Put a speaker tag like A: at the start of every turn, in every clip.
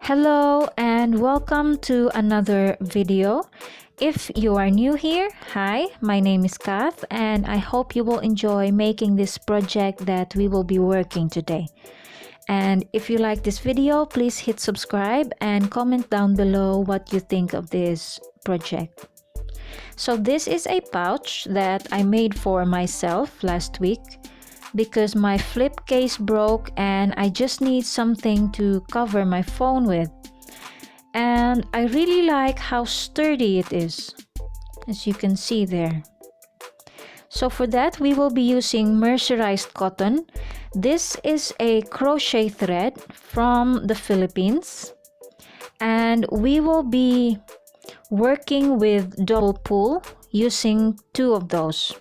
A: Hello and welcome to another video. If you are new here, hi, my name is Kath and I hope you will enjoy making this project that we will be working today. And if you like this video, please hit subscribe and comment down below what you think of this project. So this is a pouch that I made for myself last week because my flip case broke and I just need something to cover my phone with. And I really like how sturdy it is, as you can see there. So for that, we will be using mercerized cotton. This is a crochet thread from the Philippines. And we will be working with double pull using 2 of those.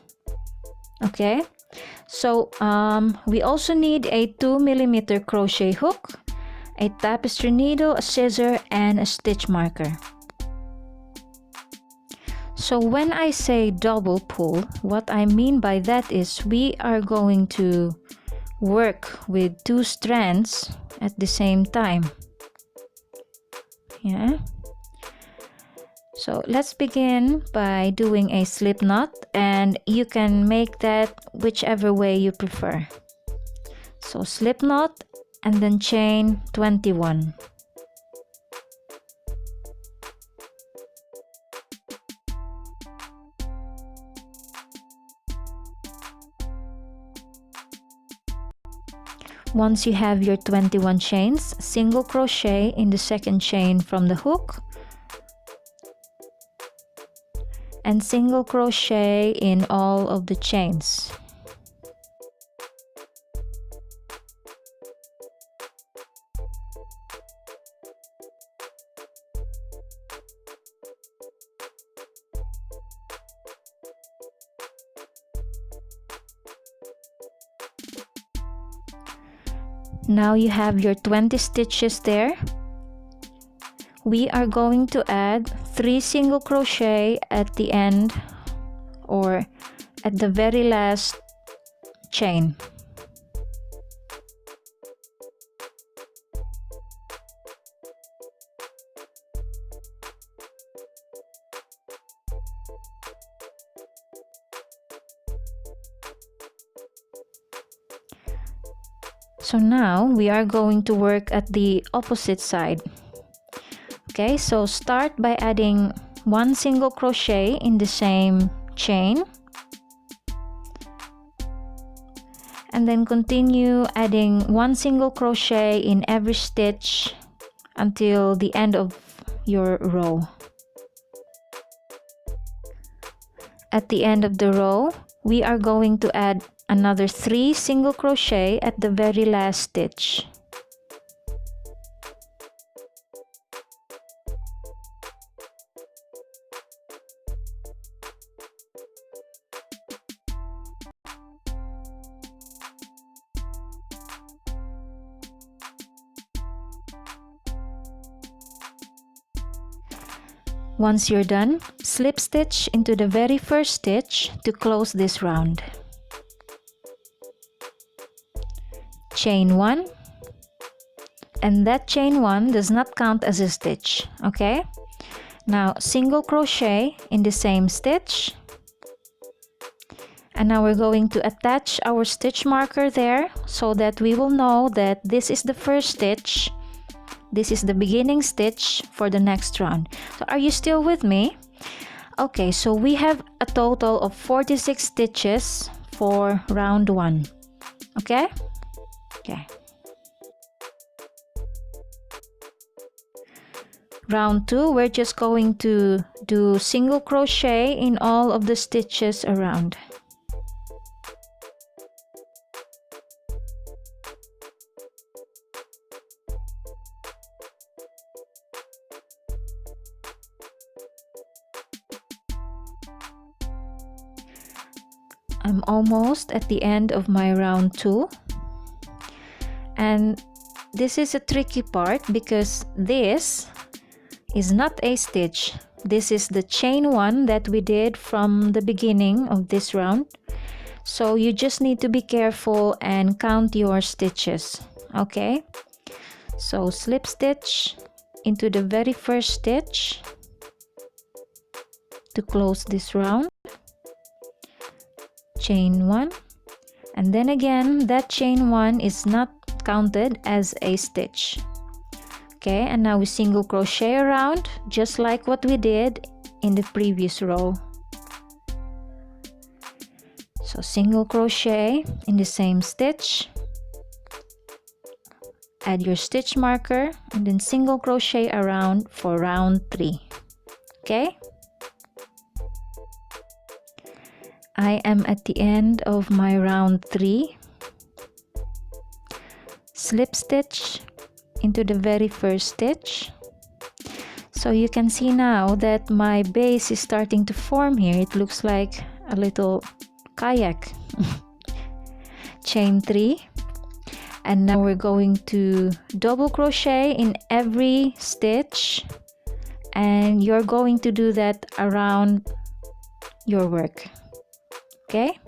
A: Okay, so we also need a 2mm crochet hook, a tapestry needle, a scissor, and a stitch marker. So when I say double pull, what I mean by that is we are going to work with 2 strands at the same time. Yeah. So let's begin by doing a slip knot, and you can make that whichever way you prefer. So slip knot and then chain 21. Once you have your 21 chains, single crochet in the second chain from the hook and single crochet in all of the chains. Now you have your 20 stitches there. We are going to add 3 single crochet at the end or at the very last chain. So now we are going to work at the opposite side. Okay, so start by adding 1 single crochet in the same chain and then continue adding 1 single crochet in every stitch until the end of your row. At the end of the row, we are going to add another 3 single crochet at the very last stitch. Once you're done, slip stitch into the very first stitch to close this round. Chain 1, and that chain 1 does not count as a stitch, okay? Now single crochet in the same stitch, and now we're going to attach our stitch marker there so that we will know that this is the first stitch. This is the beginning stitch for the next round. So are you still with me? Okay, so we have a total of 46 stitches for round 1. Okay? Okay. Round 2, we're just going to do single crochet in all of the stitches around. I'm almost at the end of my round 2, and this is a tricky part because this is not a stitch. This is the chain 1 that we did from the beginning of this round, so you just need to be careful and count your stitches. Okay, So slip stitch into the very first stitch to close this round, chain 1, and then again that chain 1 is not counted as a stitch. Okay, and now we single crochet around just like what we did in the previous row. So single crochet in the same stitch, add your stitch marker, and then single crochet around for round 3. Okay, I am at the end of my round 3. Slip stitch into the very first stitch. So you can see now that my base is starting to form here. It looks like a little kayak. Chain 3, and now we're going to double crochet in every stitch, and you're going to do that around your work. Okay,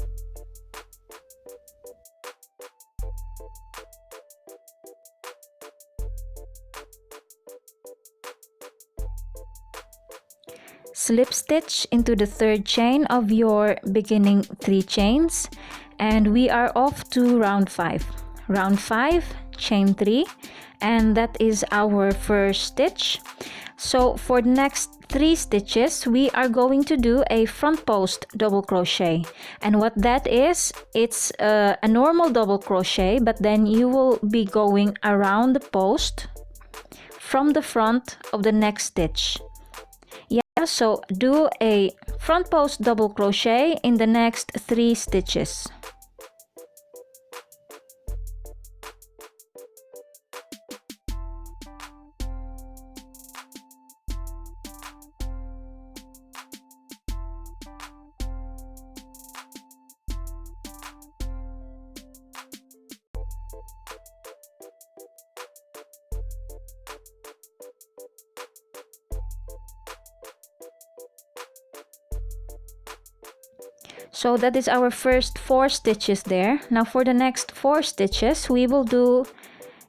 A: slip stitch into the third chain of your beginning 3 chains, and we are off to round 5. Round 5, chain 3, and that is our first stitch. So for the next 3 stitches we are going to do a front post double crochet, and what that is, it's a normal double crochet, but then you will be going around the post from the front of the next stitch. Yeah, so do a front post double crochet in the next 3 stitches. So that is our first 4 stitches there. Now for the next 4 stitches we will do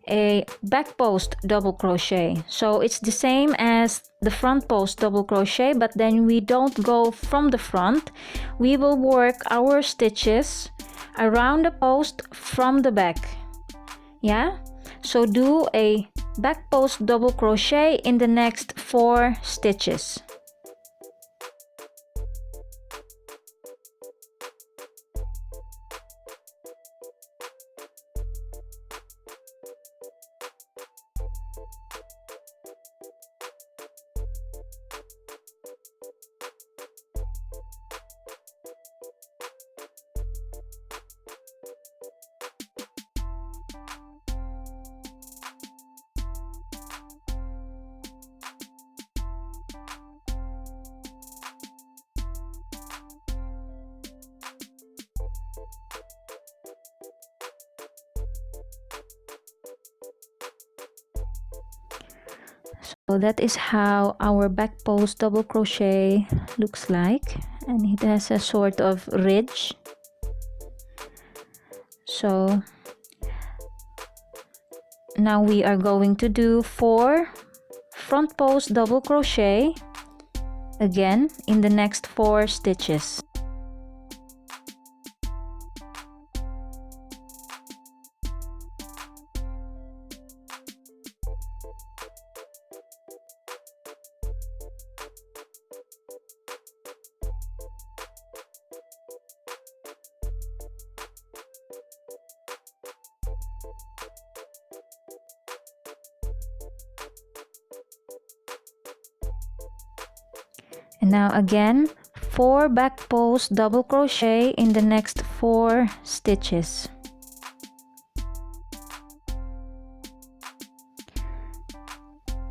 A: a back post double crochet. So it's the same as the front post double crochet, but then we don't go from the front. We will work our stitches around the post from the back. Yeah, so do a back post double crochet in the next 4 stitches. So that is how our back post double crochet looks like, and it has a sort of ridge. So now we are going to do 4 front post double crochet again in the next 4 stitches. And now again 4 back post double crochet in the next 4 stitches.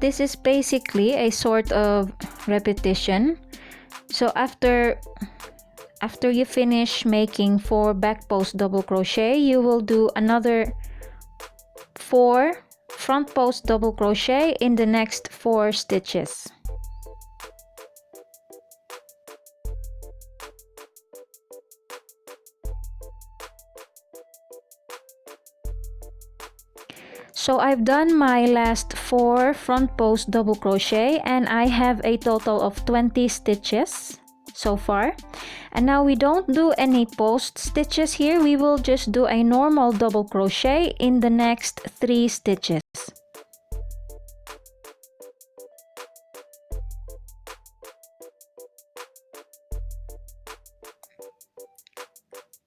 A: This is basically a sort of repetition. So after you finish making 4 back post double crochet, you will do another 4 front post double crochet in the next 4 stitches. So I've done my last 4 front post double crochet and I have a total of 20 stitches so far. And now we don't do any post stitches here. We will just do a normal double crochet in the next 3 stitches.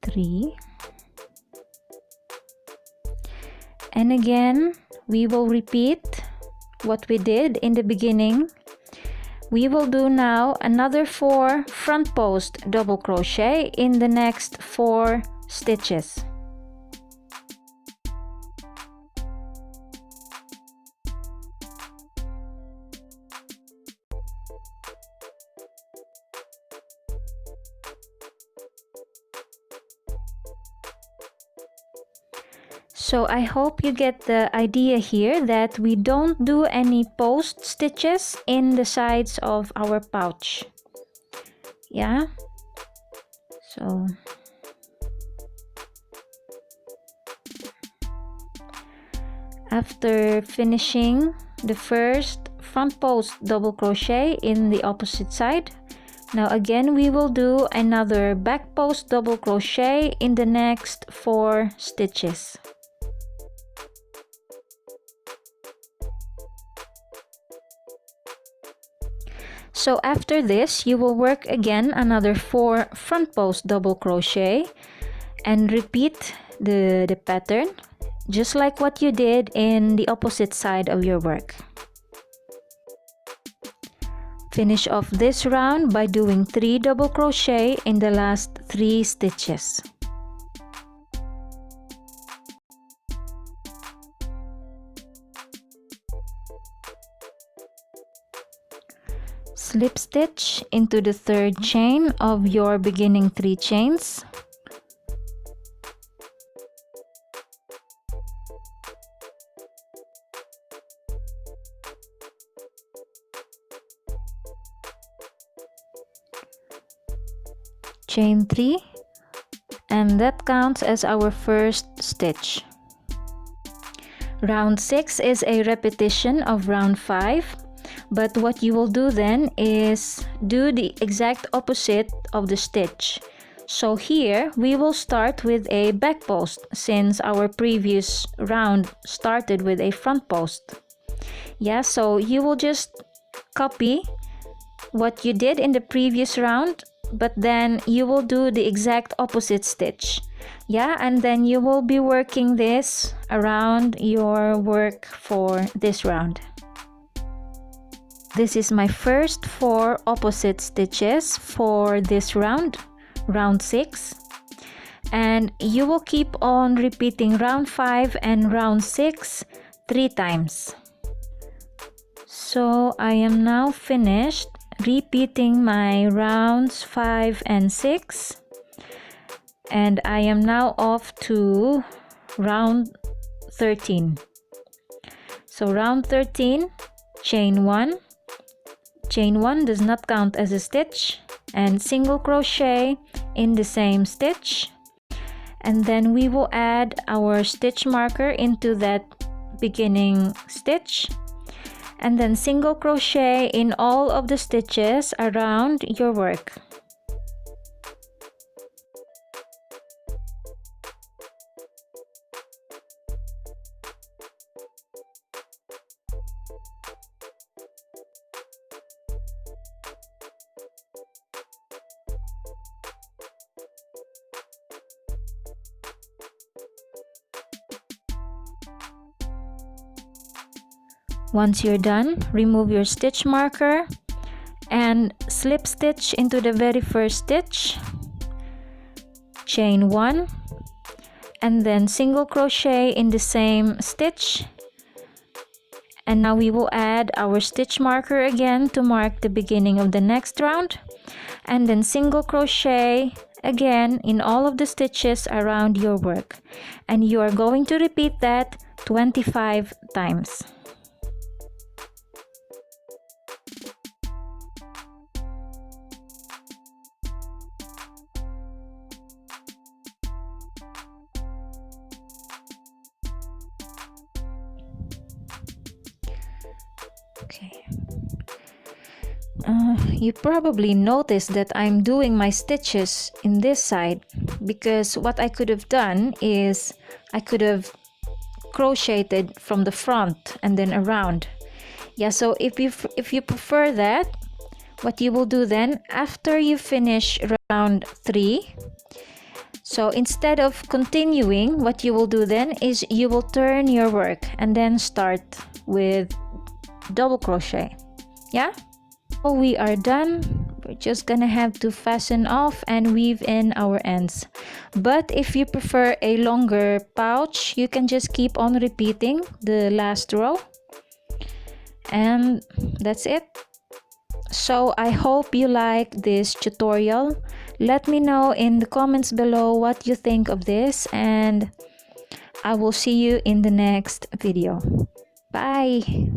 A: Three. And again, we will repeat what we did in the beginning. We will do now another 4 front post double crochet in the next 4 stitches. So I hope you get the idea here that we don't do any post stitches in the sides of our pouch. Yeah. So after finishing the first front post double crochet in the opposite side, now again we will do another back post double crochet in the next 4 stitches. So after this, you will work again another 4 front post double crochet and repeat the pattern just like what you did in the opposite side of your work. Finish off this round by doing 3 double crochet in the last 3 stitches. Slip stitch into the 3rd chain of your beginning 3 chains. Chain 3, and that counts as our first stitch. Round 6 is a repetition of round 5. But what you will do then is do the exact opposite of the stitch. So here we will start with a back post since our previous round started with a front post. Yeah, so you will just copy what you did in the previous round, but then you will do the exact opposite stitch. Yeah, and then you will be working this around your work for this round. This is my first 4 opposite stitches for this round, round 6. And you will keep on repeating round 5 and round 6 3 times. So I am now finished repeating my rounds 5 and 6. And I am now off to round 13. So round 13, chain 1. Chain 1 does not count as a stitch, and single crochet in the same stitch, and then we will add our stitch marker into that beginning stitch, and then single crochet in all of the stitches around your work. Once you're done, remove your stitch marker and slip stitch into the very first stitch, chain 1, and then single crochet in the same stitch. And now we will add our stitch marker again to mark the beginning of the next round, and then single crochet again in all of the stitches around your work, and you are going to repeat that 25 times. Okay. You probably noticed that I'm doing my stitches in this side, because what I could have done is I could have crocheted from the front and then around. Yeah, so if you prefer that, what you will do then, after you finish round 3, so instead of continuing, what you will do then is you will turn your work and then start with double crochet. Yeah, so we are done. We're just gonna have to fasten off and weave in our ends. But if you prefer a longer pouch, you can just keep on repeating the last row, and that's it. So I hope you like this tutorial. Let me know in the comments below what you think of this, and I will see you in the next video. Bye!